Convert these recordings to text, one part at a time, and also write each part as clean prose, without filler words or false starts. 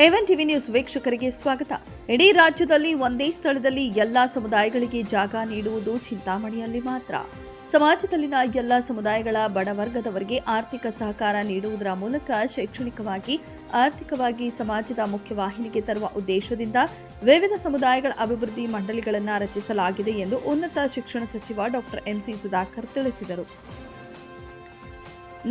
ಎವನ್ TV news ವೀಕ್ಷಕರಿಗೆ ಸ್ವಾಗತ. ಇಡೀ ರಾಜ್ಯದಲ್ಲಿ ಒಂದೇ ಸ್ಥಳದಲ್ಲಿ ಎಲ್ಲಾ ಸಮುದಾಯಗಳಿಗೆ ಜಾಗ ನೀಡುವುದು ಚಿಂತಾಮಣಿಯಲ್ಲಿ ಮಾತ್ರ. ಸಮಾಜದಲ್ಲಿನ ಎಲ್ಲ ಸಮುದಾಯಗಳ ಬಡವರ್ಗದವರಿಗೆ ಆರ್ಥಿಕ ಸಹಕಾರ ನೀಡುವುದರ ಮೂಲಕ ಶೈಕ್ಷಣಿಕವಾಗಿ, ಆರ್ಥಿಕವಾಗಿ ಸಮಾಜದ ಮುಖ್ಯವಾಹಿನಿಗೆ ತರುವ ಉದ್ದೇಶದಿಂದ ವಿವಿಧ ಸಮುದಾಯಗಳ ಅಭಿವೃದ್ಧಿ ಮಂಡಳಿಗಳನ್ನು ರಚಿಸಲಾಗಿದೆ ಎಂದು ಉನ್ನತ ಶಿಕ್ಷಣ ಸಚಿವ ಡಾಕ್ಟರ್ ಎಂಸಿ ಸುಧಾಕರ್ ತಿಳಿಸಿದರು.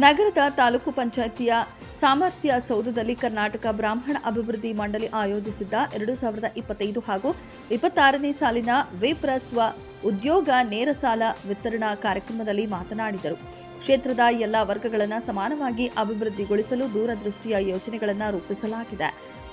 ನಗರದ ತಾಲೂಕು ಪಂಚಾಯಿತಿಯ ಸಾಮರ್ಥ್ಯ ಸೌಧದಲ್ಲಿ ಕರ್ನಾಟಕ ಬ್ರಾಹ್ಮಣ ಅಭಿವೃದ್ಧಿ ಮಂಡಳಿ ಆಯೋಜಿಸಿದ್ದ 2025 ಹಾಗೂ 26ನೇ ಸಾಲಿನ ವಿಪ್ರಸ್ವ ಉದ್ಯೋಗ ನೇರ ಸಾಲ ವಿತರಣಾ ಕಾರ್ಯಕ್ರಮದಲ್ಲಿ ಮಾತನಾಡಿದರು. ಕ್ಷೇತ್ರದ ಎಲ್ಲ ವರ್ಗಗಳನ್ನು ಸಮಾನವಾಗಿ ಅಭಿವೃದ್ಧಿಗೊಳಿಸಲು ದೂರದೃಷ್ಟಿಯ ಯೋಜನೆಗಳನ್ನು ರೂಪಿಸಲಾಗಿದೆ.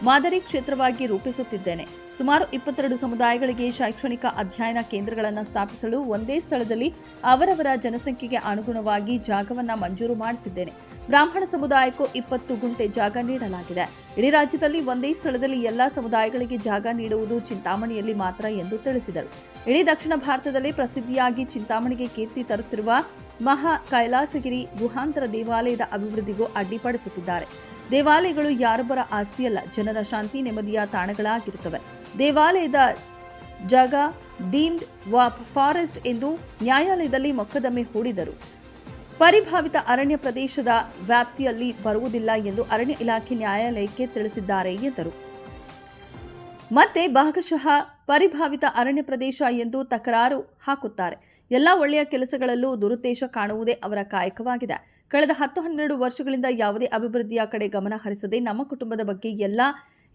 ಮಾದರಿ ಕ್ಷೇತ್ರವಾಗಿ ರೂಪಿಸುತ್ತಿದ್ದೇನೆ. ಸುಮಾರು 22 ಸಮುದಾಯಗಳಿಗೆ ಶೈಕ್ಷಣಿಕ ಅಧ್ಯಯನ ಕೇಂದ್ರಗಳನ್ನು ಸ್ಥಾಪಿಸಲು ಒಂದೇ ಸ್ಥಳದಲ್ಲಿ ಅವರವರ ಜನಸಂಖ್ಯೆಗೆ ಅನುಗುಣವಾಗಿ ಜಾಗವನ್ನು ಮಂಜೂರು ಮಾಡಿಸಿದ್ದೇನೆ. ಬ್ರಾಹ್ಮಣ ಸಮುದಾಯಕ್ಕೂ 20 ಗುಂಟೆ ಜಾಗ ನೀಡಲಾಗಿದೆ. ಇಡೀ ರಾಜ್ಯದಲ್ಲಿ ಒಂದೇ ಸ್ಥಳದಲ್ಲಿ ಎಲ್ಲಾ ಸಮುದಾಯಗಳಿಗೆ ಜಾಗ ನೀಡುವುದು ಚಿಂತಾಮಣಿಯಲ್ಲಿ ಮಾತ್ರ ಎಂದು ತಿಳಿಸಿದರು. ಇಡೀ ದಕ್ಷಿಣ ಭಾರತದಲ್ಲಿ ಪ್ರಸಿದ್ಧಿಯಾಗಿ ಚಿಂತಾಮಣಿಗೆ ಕೀರ್ತಿ ತರುತ್ತಿರುವ ಮಹಾ ಕೈಲಾಸಗಿರಿ ಗುಹಾಂತರ ದೇವಾಲಯದ ಅಭಿವೃದ್ಧಿಗೂ ಅಡ್ಡಿಪಡಿಸುತ್ತಿದ್ದಾರೆ. ದೇವಾಲಯಗಳು ಯಾರೊಬ್ಬರ ಆಸ್ತಿಯಲ್ಲ, ಜನರ ಶಾಂತಿ ನೆಮ್ಮದಿಯ ತಾಣಗಳಾಗಿರುತ್ತವೆ. ದೇವಾಲಯದ ಜಾಗ ಡೀಮ್ಡ್ ಫಾರೆಸ್ಟ್ ಎಂದು ನ್ಯಾಯಾಲಯದಲ್ಲಿ ಮೊಕದ್ದಮೆ ಹೂಡಿದರು. ಪರಿಭಾವಿತ ಅರಣ್ಯ ಪ್ರದೇಶದ ವ್ಯಾಪ್ತಿಯಲ್ಲಿ ಬರುವುದಿಲ್ಲ ಎಂದು ಅರಣ್ಯ ಇಲಾಖೆ ನ್ಯಾಯಾಲಯಕ್ಕೆ ತಿಳಿಸಿದ್ದಾರೆ ಎಂದರು. ಮತ್ತೆ ಭಾಗಶಃ ಪರಿಭಾವಿತ ಅರಣ್ಯ ಪ್ರದೇಶ ಎಂದು ತಕರಾರು ಹಾಕುತ್ತಾರೆ. ಎಲ್ಲ ಒಳ್ಳೆಯ ಕೆಲಸಗಳಲ್ಲೂ ದುರುದ್ದೇಶ ಕಾಣುವುದೇ ಅವರ ಕಾಯಕವಾಗಿದೆ. ಕಳೆದ 10-12 ವರ್ಷಗಳಿಂದ ಯಾವುದೇ ಅಭಿವೃದ್ಧಿಯ ಕಡೆ ಗಮನ ಹರಿಸದೆ ನಮ್ಮ ಕುಟುಂಬದ ಬಗ್ಗೆ ಎಲ್ಲ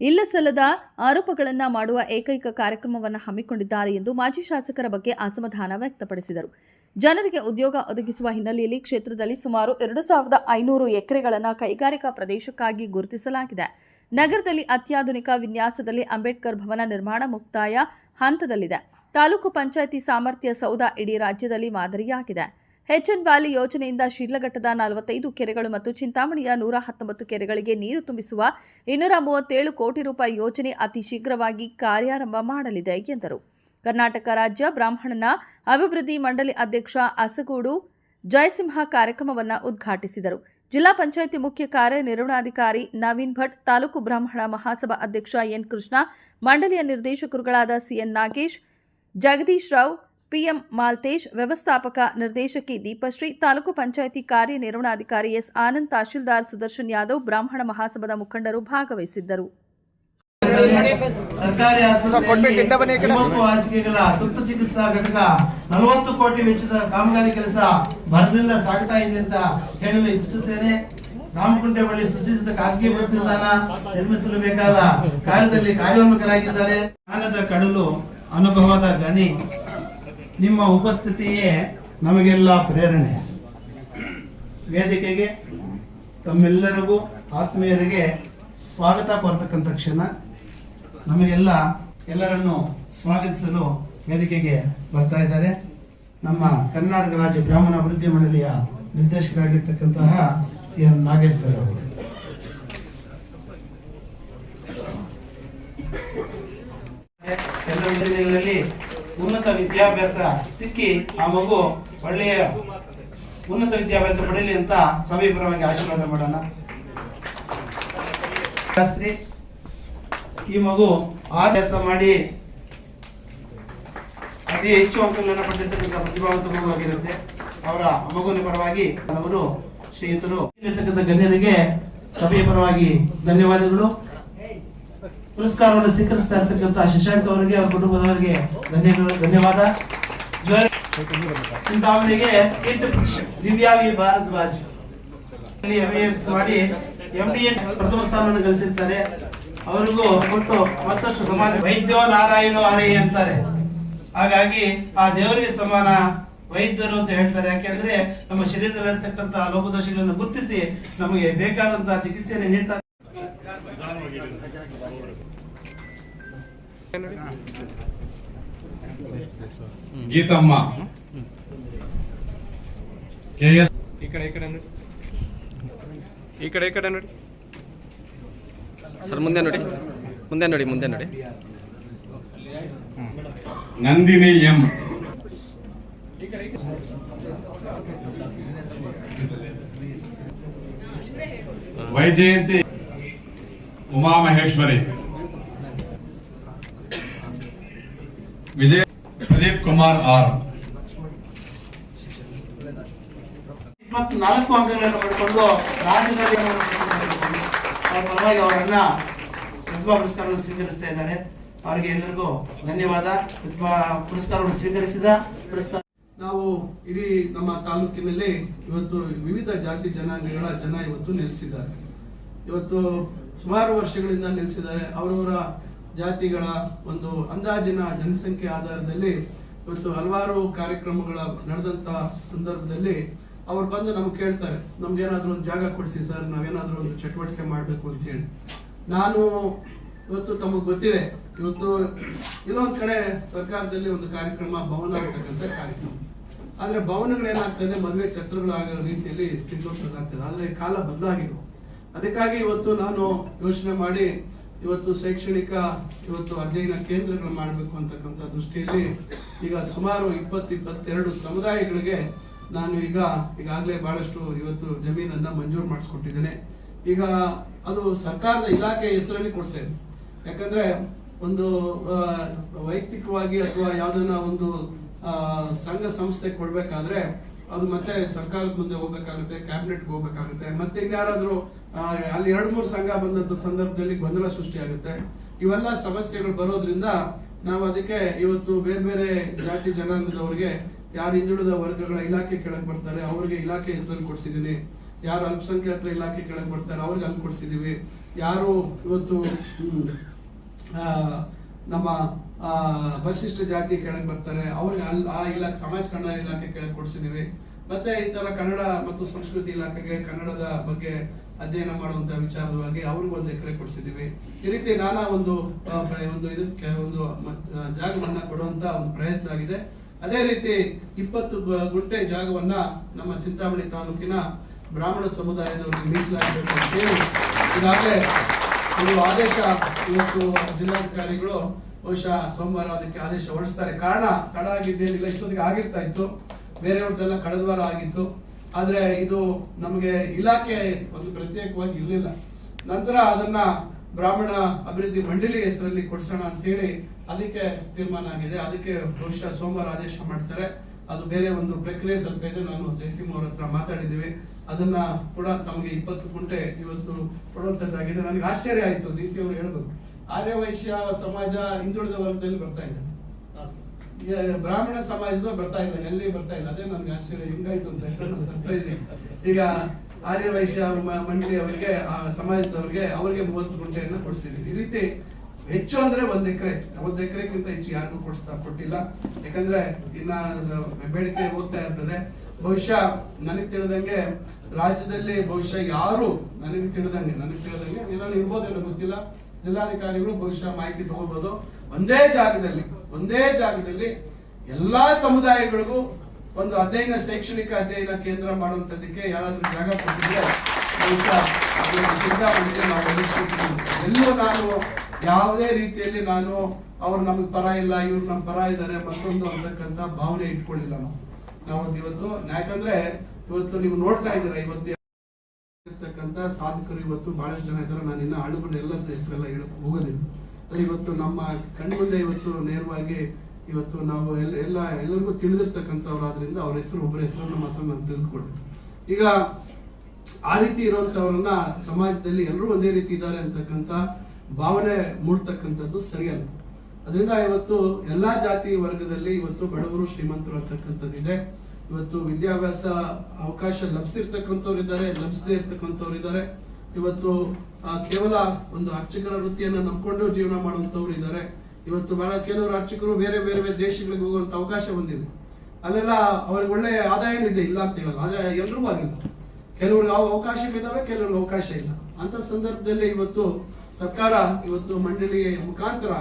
ಇಲ್ಲಸಲ್ಲದ ಆರೋಪಗಳನ್ನು ಮಾಡುವ ಏಕೈಕ ಕಾರ್ಯಕ್ರಮವನ್ನು ಹಮ್ಮಿಕೊಂಡಿದ್ದಾರೆ ಎಂದು ಮಾಜಿ ಶಾಸಕರ ಬಗ್ಗೆ ಅಸಮಾಧಾನ ವ್ಯಕ್ತಪಡಿಸಿದರು. ಜನರಿಗೆ ಉದ್ಯೋಗ ಒದಗಿಸುವ ಹಿನ್ನೆಲೆಯಲ್ಲಿ ಕ್ಷೇತ್ರದಲ್ಲಿ ಸುಮಾರು 2500 ಎಕರೆಗಳನ್ನು ಕೈಗಾರಿಕಾ ಪ್ರದೇಶಕ್ಕಾಗಿ ಗುರುತಿಸಲಾಗಿದೆ. ನಗರದಲ್ಲಿ ಅತ್ಯಾಧುನಿಕ ವಿನ್ಯಾಸದಲ್ಲಿ ಅಂಬೇಡ್ಕರ್ ಭವನ ನಿರ್ಮಾಣ ಮುಕ್ತಾಯ ಹಂತದಲ್ಲಿದೆ. ತಾಲೂಕು ಪಂಚಾಯಿತಿ ಸಾಮರ್ಥ್ಯ ಸೌಧ ಇಡೀ ರಾಜ್ಯದಲ್ಲಿ ಮಾದರಿಯಾಗಿದೆ. ಎನ್ ವ್ಯಾಲಿ ಯೋಜನೆಯಿಂದ ಶಿಡ್ಲಘಟ್ಟದ 45 ಕೆರೆಗಳು ಮತ್ತು ಚಿಂತಾಮಣಿಯ 119 ಕೆರೆಗಳಿಗೆ ನೀರು ತುಂಬಿಸುವ 237 ಕೋಟಿ ರೂಪಾಯಿ ಯೋಜನೆ ಅತಿ ಶೀಘ್ರವಾಗಿ ಕಾರ್ಯಾರಂಭ ಮಾಡಲಿದೆ ಎಂದರು. ಕರ್ನಾಟಕ ರಾಜ್ಯ ಬ್ರಾಹ್ಮಣನ ಅಭಿವೃದ್ಧಿ ಮಂಡಳಿ ಅಧ್ಯಕ್ಷ ಅಸಗೂಡು ಜಯಸಿಂಹ ಕಾರ್ಯಕ್ರಮವನ್ನು ಉದ್ಘಾಟಿಸಿದರು. ಜಿಲ್ಲಾ ಪಂಚಾಯಿತಿ ಮುಖ್ಯ ಕಾರ್ಯನಿರ್ವಹಣಾಧಿಕಾರಿ ನವೀನ್ ಭಟ್, ತಾಲೂಕು ಬ್ರಾಹ್ಮಣ ಮಹಾಸಭಾ ಅಧ್ಯಕ್ಷ ಎನ್ ಕೃಷ್ಣ, ಮಂಡಳಿಯ ನಿರ್ದೇಶಕರುಗಳಾದ ಸಿಎನ್ ನಾಗೇಶ್, ಜಗದೀಶ್ ರಾವ್, ಪಿಎಂ ಮಾಲ್ತೇಶ್, ವ್ಯವಸ್ಥಾಪಕ ನಿರ್ದೇಶಕಿ ದೀಪಶ್ರೀ, ತಾಲೂಕು ಪಂಚಾಯಿತಿ ಕಾರ್ಯನಿರ್ವಹಣಾಧಿಕಾರಿ ಎಸ್ ಆನಂದ್, ತಹಶೀಲ್ದಾರ್ ಸುದರ್ಶನ್ ಯಾದವ್, ಬ್ರಾಹ್ಮಣ ಮಹಾಸಭಾದ ಮುಖಂಡರು ಭಾಗವಹಿಸಿದ್ದರು. ಸರ್ಕಾರಿ ಆಸ್ಪತ್ರೆಯಲ್ಲಿ ಹಾಸಿಗೆಗಳ ತುರ್ತು ಚಿಕಿತ್ಸಾ ಘಟಕ 40 ಕೋಟಿ ವೆಚ್ಚದ ಕಾಮಗಾರಿ ಕೆಲಸ ಭರದಿಂದ ಸಾಗ್ತಾ ಇದೆ ಅಂತ ಹೇಳಲು ಇಚ್ಛಿಸುತ್ತೇನೆ. ರಾಮಕುಂಟೆ ಬಳಿ ಸೂಚಿಸಿದ ಖಾಸಗಿ ಬಸ್ ನಿಲ್ದಾಣ ನಿರ್ಮಿಸಲು ಬೇಕಾದ ಕಾರ್ಯದಲ್ಲಿ ಕಾರ್ಯೋನ್ಮುಖರಾಗಿದ್ದಾರೆ. ಜ್ಞಾನದ ಕಡಲು, ಅನುಭವದ ಗಣಿ, ನಿಮ್ಮ ಉಪಸ್ಥಿತಿಯೇ ನಮಗೆಲ್ಲ ಪ್ರೇರಣೆ. ವೇದಿಕೆಗೆ ತಮ್ಮೆಲ್ಲರಿಗೂ ಆತ್ಮೀಯರಿಗೆ ಸ್ವಾಗತ ಕೋರತಕ್ಕಂಥ ಕ್ಷಣ. ಎಲ್ಲರನ್ನು ಸ್ವಾಗತಿಸಲು ವೇದಿಕೆಗೆ ಬರ್ತಾ ಇದ್ದಾರೆ ನಮ್ಮ ಕರ್ನಾಟಕ ರಾಜ್ಯ ಬ್ರಾಹ್ಮಣ ಅಭಿವೃದ್ಧಿ ಮಂಡಳಿಯ ನಿರ್ದೇಶಕರಾಗಿರ್ತಕ್ಕಂತಹ ಸಿಎನ್ ನಾಗೇಶ್ ಸರ್ ಅವರು. ಎಲ್ಲ ಯೋಜನೆಗಳಲ್ಲಿ ಉನ್ನತ ವಿದ್ಯಾಭ್ಯಾಸ ಸಿಕ್ಕಿ ಆ ಮಗು ಒಳ್ಳೆಯ ಉನ್ನತ ವಿದ್ಯಾಭ್ಯಾಸ ಪಡೆಯಲಿ ಅಂತ ಸವಿಪರವಾಗಿ ಆಶೀರ್ವಾದ ಮಾಡೋಣ. ಈ ಮಗು ಅಭ್ಯಾಸ ಮಾಡಿ ಅತಿ ಹೆಚ್ಚು ಅಂಕಗಳನ್ನು ಪಡೆದಿರ್ತಕ್ಕಂಥ ಪ್ರತಿಭಾವಂತ ಮಗುವಾಗಿರುತ್ತೆ. ಅವರ ಮಗುವಿನ ಪರವಾಗಿ ಅವರು ಶ್ರೀಯುತರು ಇರತಕ್ಕಂಥ ಗಣ್ಯರಿಗೆ ಸಭೆಯ ಪರವಾಗಿ ಧನ್ಯವಾದಗಳು. ಪುರಸ್ಕಾರವನ್ನು ಸ್ವೀಕರಿಸ್ತಾ ಇರ್ತಕ್ಕಂಥ ಶಶಾಂಕ್ ಅವರಿಗೆ, ಅವರ ಕುಟುಂಬದವರಿಗೆ ಧನ್ಯವಾದ. ಚಿಂತಾಮಣಿಗೆ ದಿವ್ಯಾ ವಿ ಭಾರದ್ವಾಜ್ ಮಾಡಿ MBA ಪ್ರಥಮ ಸ್ಥಾನವನ್ನು ಗಳಿಸಿರ್ತಾರೆ. ಅವರಿಗೂ ಕೊಟ್ಟು ಮತ್ತಷ್ಟು ಸಮಾಜ ವೈದ್ಯೋ ನಾರಾಯಣೋ ಹರಿ ಅಂತಾರೆ. ಹಾಗಾಗಿ ಆ ದೇವರಿಗೆ ಸಮಾನ ವೈದ್ಯರು ಅಂತ ಹೇಳ್ತಾರೆ. ಯಾಕೆಂದ್ರೆ ನಮ್ಮ ಶರೀರದಲ್ಲಿರ್ತಕ್ಕಂಥ ಲೋಪದೋಷಗಳನ್ನು ಗುರುತಿಸಿ ನಮಗೆ ಬೇಕಾದಂತಹ ಚಿಕಿತ್ಸೆಯನ್ನು ನೀಡ್ತಾರೆ. ಗೀತಮ್ಮ KS ಈ ಕಡೆ ನೋಡಿ ಸರ್, ಮುಂದೆ ನೋಡಿ. ನಂದಿನಿ ಎಂ, ವೈಜಯಂತಿ ಉಮಾ ಮಹೇಶ್ವರಿ, ವಿಜಯ ಪ್ರದೀಪ್ ಕುಮಾರ್ ಆರ್. 24 ಅಂಕಗಳನ್ನು ಪಡೆದುಕೊಂಡು ರಾಜ್ಯದಲ್ಲಿ ಅವರ ಪರವಾಗಿ ಅವರನ್ನ ಪ್ರತಿಭಾ ಪುರಸ್ಕಾರವನ್ನು ಸ್ವೀಕರಿಸ್ತಾ ಇದ್ದಾರೆ. ಅವರಿಗೆ ಎಲ್ಲರಿಗೂ ಧನ್ಯವಾದ. ಪ್ರತಿಭಾ ಪುರಸ್ಕಾರವನ್ನು ಸ್ವೀಕರಿಸಿದ ಪುರಸ್ಕಾರ ನಾವು ಇಡೀ ನಮ್ಮ ತಾಲೂಕಿನಲ್ಲಿ ಇವತ್ತು ವಿವಿಧ ಜಾತಿ ಜನಾಂಗಗಳ ಜನ ಇವತ್ತು ನೆಲೆಸಿದ್ದಾರೆ. ಇವತ್ತು ಸುಮಾರು ವರ್ಷಗಳಿಂದ ನೆಲೆಸಿದ್ದಾರೆ. ಅವರವರ ಜಾತಿಗಳ ಒಂದು ಅಂದಾಜಿನ ಜನಸಂಖ್ಯೆ ಆಧಾರದಲ್ಲಿ ಇವತ್ತು ಹಲವಾರು ಕಾರ್ಯಕ್ರಮಗಳ ನಡೆದಂತ ಸಂದರ್ಭದಲ್ಲಿ ಅವ್ರು ಬಂದು ನಮ್ಗೆ ಕೇಳ್ತಾರೆ, ನಮ್ಗೇನಾದ್ರೂ ಒಂದು ಜಾಗ ಕೊಡಿಸಿ ಸರ್, ನಾವೇನಾದ್ರೂ ಒಂದು ಚಟುವಟಿಕೆ ಮಾಡಬೇಕು ಅಂತ ಹೇಳಿ. ನಾನು ಇವತ್ತು ತಮಗೆ ಗೊತ್ತಿದೆ, ಇವತ್ತು ಇನ್ನೊಂದ್ ಕಡೆ ಸರ್ಕಾರದಲ್ಲಿ ಒಂದು ಕಾರ್ಯಕ್ರಮ ಭವನ ಅಂತಕ್ಕಂಥ ಕಾರ್ಯಕ್ರಮ. ಆದ್ರೆ ಭವನಗಳೇನಾಗ್ತದೆ, ಮದುವೆ ಛತ್ರಗಳಾಗೋ ರೀತಿಯಲ್ಲಿ ತಿಳ್ಕೊಳ್ತದಾಗ್ತದೆ. ಆದ್ರೆ ಕಾಲ ಬದಲಾಗಿರೋ, ಅದಕ್ಕಾಗಿ ಇವತ್ತು ನಾನು ಯೋಚನೆ ಮಾಡಿ ಇವತ್ತು ಶೈಕ್ಷಣಿಕ ಇವತ್ತು ಅಧ್ಯಯನ ಕೇಂದ್ರಗಳು ಮಾಡಬೇಕು ಅಂತಕ್ಕಂಥ ದೃಷ್ಟಿಯಲ್ಲಿ ಈಗ ಸುಮಾರು 22 ಸಮುದಾಯಗಳಿಗೆ ನಾನು ಈಗಾಗಲೇ ಬಹಳಷ್ಟು ಇವತ್ತು ಜಮೀನನ್ನ ಮಂಜೂರು ಮಾಡಿಸ್ಕೊಟ್ಟಿದ್ದೇನೆ. ಈಗ ಅದು ಸರ್ಕಾರದ ಇಲಾಖೆ ಹೆಸರಲ್ಲಿ ಕೊಡ್ತೇನೆ. ಯಾಕಂದ್ರೆ ಒಂದು ವೈಯಕ್ತಿಕವಾಗಿ ಅಥವಾ ಯಾವ್ದನ್ನ ಒಂದು ಸಂಘ ಸಂಸ್ಥೆ ಕೊಡ್ಬೇಕಾದ್ರೆ ಅದು ಮತ್ತೆ ಸರ್ಕಾರದ ಮುಂದೆ ಹೋಗ್ಬೇಕಾಗುತ್ತೆ, ಕ್ಯಾಬಿನೆಟ್ಗೆ ಹೋಗ್ಬೇಕಾಗುತ್ತೆ. ಮತ್ತೆ ಇನ್ಯಾರಾದ್ರೂ ಅಲ್ಲಿ 2-3 ಸಂಘ ಬಂದಂತ ಸಂದರ್ಭದಲ್ಲಿ ಗೊಂದಲ ಸೃಷ್ಟಿ ಆಗುತ್ತೆ. ಇವೆಲ್ಲ ಸಮಸ್ಯೆಗಳು ಬರೋದ್ರಿಂದ ನಾವು ಅದಕ್ಕೆ ಇವತ್ತು ಬೇರೆ ಬೇರೆ ಜಾತಿ ಜನಾಂಗದವ್ರಿಗೆ ಯಾರು ಹಿಂದುಳಿದ ವರ್ಗಗಳ ಇಲಾಖೆ ಕೆಳಗೆ ಬರ್ತಾರೆ ಅವ್ರಿಗೆ ಇಲಾಖೆ ಹೆಸರಲ್ಲಿ ಕೊಡ್ಸಿದೀನಿ. ಯಾರು ಅಲ್ಪಸಂಖ್ಯಾತರ ಇಲಾಖೆ ಕೆಳಗೆ ಬರ್ತಾರೆ ಅವ್ರಿಗೆ ಅಲ್ಲಿ ಕೊಡ್ಸಿದೀವಿ. ಯಾರು ಇವತ್ತು ನಮ್ಮ ಪರಿಶಿಷ್ಟ ಜಾತಿ ಕೆಳಗೆ ಬರ್ತಾರೆ ಅವ್ರಿಗೆ ಆ ಇಲಾಖೆ ಸಮಾಜ ಕಲ್ಯಾಣ ಇಲಾಖೆ ಕೆಳಗೆ ಕೊಡ್ಸಿದೀವಿ. ಮತ್ತೆ ಈ ತರ ಕನ್ನಡ ಮತ್ತು ಸಂಸ್ಕೃತಿ ಇಲಾಖೆಗೆ ಕನ್ನಡದ ಬಗ್ಗೆ ಅಧ್ಯಯನ ಮಾಡುವಂತ ವಿಚಾರವಾಗಿ ಅವ್ರಿಗೆ 1 ಎಕರೆ ಕೊಡ್ಸಿದೀವಿ. ಈ ರೀತಿ ನಾನಾ ಒಂದು ಇದಕ್ಕೆ ಒಂದು ಜಾಗವನ್ನ ಕೊಡುವಂತ ಒಂದು ಪ್ರಯತ್ನ ಆಗಿದೆ. ಅದೇ ರೀತಿ 20 ಗುಂಟೆ ಜಾಗವನ್ನ ನಮ್ಮ ಚಿಂತಾಮಣಿ ತಾಲೂಕಿನ ಬ್ರಾಹ್ಮಣ ಸಮುದಾಯದವರಿಗೆ ಮೀಸಲಾಗಬೇಕು ಅಂತ ಹೇಳಿ ಈಗಾಗಲೇ ಒಂದು ಆದೇಶ ಇವತ್ತು ಜಿಲ್ಲಾಧಿಕಾರಿಗಳು ಬಹುಶಃ ಸೋಮವಾರ ಅದಕ್ಕೆ ಆದೇಶ ಹೊರಡಿಸ್ತಾರೆ. ಕಾರಣ ತಡ ಆಗಿದ್ದೇನಿಲ್ಲ, ಇಷ್ಟೊತ್ತಿಗೆ ಆಗಿರ್ತಾ ಇತ್ತು, ಬೇರೆಯವ್ರದ್ದೆಲ್ಲ ಕಳೆದ ವಾರ ಆಗಿತ್ತು. ಆದ್ರೆ ಇದು ನಮಗೆ ಇಲಾಖೆ ಒಂದು ಪ್ರತ್ಯೇಕವಾಗಿ ಇರಲಿಲ್ಲ. ನಂತರ ಅದನ್ನ ಬ್ರಾಹ್ಮಣ ಅಭಿವೃದ್ಧಿ ಮಂಡಳಿ ಹೆಸರಲ್ಲಿ ಕೊಡ್ಸೋಣ ಅಂತ ಹೇಳಿ ಅದಕ್ಕೆ ತೀರ್ಮಾನ ಆಗಿದೆ. ಅದಕ್ಕೆ ಬಹುಶಃ ಸೋಮವಾರ ಆದೇಶ ಮಾಡ್ತಾರೆ. ಅದು ಬೇರೆ ಒಂದು ಪ್ರಕ್ರಿಯೆ ಸ್ವಲ್ಪ ಇದೆ. ನಾನು ಜಯಸಿಂಹ ಅವ್ರ ಹತ್ರ ಮಾತಾಡಿದ್ದೀವಿ. ಅದನ್ನ ಕೂಡ ತಮಗೆ 20 ಗುಂಟೆ ಇವತ್ತು ಕೊಡುವಂತದ್ದಾಗಿದೆ. ನನಗೆ ಆಶ್ಚರ್ಯ ಆಯ್ತು, ಡಿ ಸಿ ಅವರು ಹೇಳ್ಬೇಕು, ಆರ್ಯ ವೈಶ್ಯ ಸಮಾಜ ಹಿಂದುಳಿದ ವರ್ಗದಲ್ಲಿ ಬರ್ತಾ ಇದೆ, ಬ್ರಾಹ್ಮಣ ಸಮಾಜದ ಬರ್ತಾ ಇಲ್ಲ, ಎಲ್ಲಿ ಬರ್ತಾ ಇಲ್ಲ. ಅದೇ ನನ್ಗೆ ಆಶ್ಚರ್ಯ, ಹಿಂಗಾಯ್ತು ಅಂತ ಸರ್ಪ್ರೈಸಿಂಗ್. ಈಗ ಆರ್ಯ ವೈಶ್ಯ ಮಂಡಳಿ ಅವರಿಗೆ ಆ ಸಮಾಜದವರಿಗೆ ಅವರಿಗೆ 30 ಗುಂಟೆಯನ್ನು ಕೊಡಿಸಿದೀವಿ. ಈ ರೀತಿ ಹೆಚ್ಚು ಅಂದ್ರೆ 1 ಎಕರೆ, 1 ಎಕರೆಗಿಂತ ಹೆಚ್ಚು ಯಾರಿಗೂ ಕೊಟ್ಟಿಲ್ಲ. ಯಾಕಂದ್ರೆ ಇನ್ನ ಬೇಡಿಕೆ ಹೋಗ್ತಾ ಇರ್ತದೆ. ಬಹುಶಃ ನನಗೆ ತಿಳಿದಂಗೆ ರಾಜ್ಯದಲ್ಲಿ ಬಹುಶಃ ಯಾರು ನನಗೆ ತಿಳಿದಂಗೆ ಏನಾದ್ರು ಇರ್ಬೋದೇನೋ ಗೊತ್ತಿಲ್ಲ, ಜಿಲ್ಲಾಧಿಕಾರಿಗಳು ಬಹುಶಃ ಮಾಹಿತಿ ತಗೋಬಹುದು. ಒಂದೇ ಜಾಗದಲ್ಲಿ ಎಲ್ಲಾ ಸಮುದಾಯಗಳಿಗೂ ಒಂದು ಶೈಕ್ಷಣಿಕ ಅಧ್ಯಯನ ಕೇಂದ್ರ ಮಾಡುವಂತದಕ್ಕೆ ಯಾರಾದ್ರೂ ಜಾಗ ಕೊಟ್ಟಿದ್ರೆ ಬಹುಶಃ ಎಲ್ಲೂ ನಾನು ಯಾವುದೇ ರೀತಿಯಲ್ಲಿ ಅವ್ರು ನಮ್ಗೆ ಪರ ಇಲ್ಲ, ಇವ್ರು ನಮ್ ಪರ ಇದ್ದಾರೆ ಮತ್ತೊಂದು ಅಂತಕ್ಕಂಥ ಭಾವನೆ ಇಟ್ಕೊಳ್ಳಿಲ್ಲ ನಾವು ಇವತ್ತು. ಯಾಕಂದ್ರೆ ಇವತ್ತು ನೀವು ನೋಡ್ತಾ ಇದ್ದೀರಾ, ಇವತ್ತು ಇರ್ತಕ್ಕಂಥ ಸಾಧಕರು ಇವತ್ತು ಬಹಳಷ್ಟು ಜನ ಇದ್ದಾರೆ. ನಾನು ಇನ್ನ ಆಳುಗಳು ಎಲ್ಲ ಹೆಸರೆಲ್ಲ ಹೇಳಕ್ ಹೋಗೋದಿಲ್ಲ. ಇವತ್ತು ನಮ್ಮ ಕಣ್ಮುಂದೆ ಇವತ್ತು ನೇರವಾಗಿ ಇವತ್ತು ನಾವು ಎಲ್ಲರಿಗೂ ತಿಳಿದಿರ್ತಕ್ಕಂಥವ್ರಾದ್ರಿಂದ ಅವ್ರ ಹೆಸರು, ಒಬ್ಬರ ಹೆಸರನ್ನು ಮಾತ್ರ ನಾನು ತಿಳಿದುಕೊಡ್ತೀನಿ. ಈಗ ಆ ರೀತಿ ಇರುವಂತವ್ರನ್ನ ಸಮಾಜದಲ್ಲಿ ಎಲ್ಲರೂ ಒಂದೇ ರೀತಿ ಇದ್ದಾರೆ ಅಂತಕ್ಕಂಥ ಭಾವನೆ ಮೂಡ್ತಕ್ಕಂಥದ್ದು ಸರಿಯಲ್ಲ. ಅದರಿಂದ ಇವತ್ತು ಎಲ್ಲಾ ಜಾತಿ ವರ್ಗದಲ್ಲಿ ಇವತ್ತು ಬಡವರು ಶ್ರೀಮಂತರು ಅಂತಕ್ಕಂಥದ್ದಿದೆ. ಇವತ್ತು ವಿದ್ಯಾಭ್ಯಾಸ ಅವಕಾಶ ಲಭಿಸಿರ್ತಕ್ಕಂಥವ್ರು ಇದ್ದಾರೆ, ಲಭಿಸದೇ ಇರ್ತಕ್ಕಂಥವ್ರು ಇದ್ದಾರೆ. ಇವತ್ತು ಕೇವಲ ಒಂದು ಅರ್ಚಕರ ವೃತ್ತಿಯನ್ನ ನಂಬ್ಕೊಂಡು ಜೀವನ ಮಾಡುವಂತವ್ರು ಇದ್ದಾರೆ. ಇವತ್ತು ಕೆಲವರು ಅರ್ಚಕರು ಬೇರೆ ಬೇರೆ ದೇಶಗಳಿಗೆ ಹೋಗುವಂತ ಅವಕಾಶ ಬಂದಿದೆ. ಅಲ್ಲೆಲ್ಲ ಅವ್ರಿಗೆ ಒಳ್ಳೆ ಆದಾಯನೂ ಇದೆ, ಇಲ್ಲ ಅಂತ ಹೇಳಲ್ಲ. ಆದ್ರೆ ಎಲ್ರಿಗೂ ಆಗಿಲ್ಲ. ಕೆಲವ್ರಿಗೆ ಅವಕಾಶಗಳಿದಾವೆ, ಕೆಲವ್ರಿಗೆ ಅವಕಾಶ ಇಲ್ಲ. ಅಂತ ಸಂದರ್ಭದಲ್ಲಿ ಇವತ್ತು ಸರ್ಕಾರ ಇವತ್ತು ಮಂಡಳಿಯ ಮುಖಾಂತರ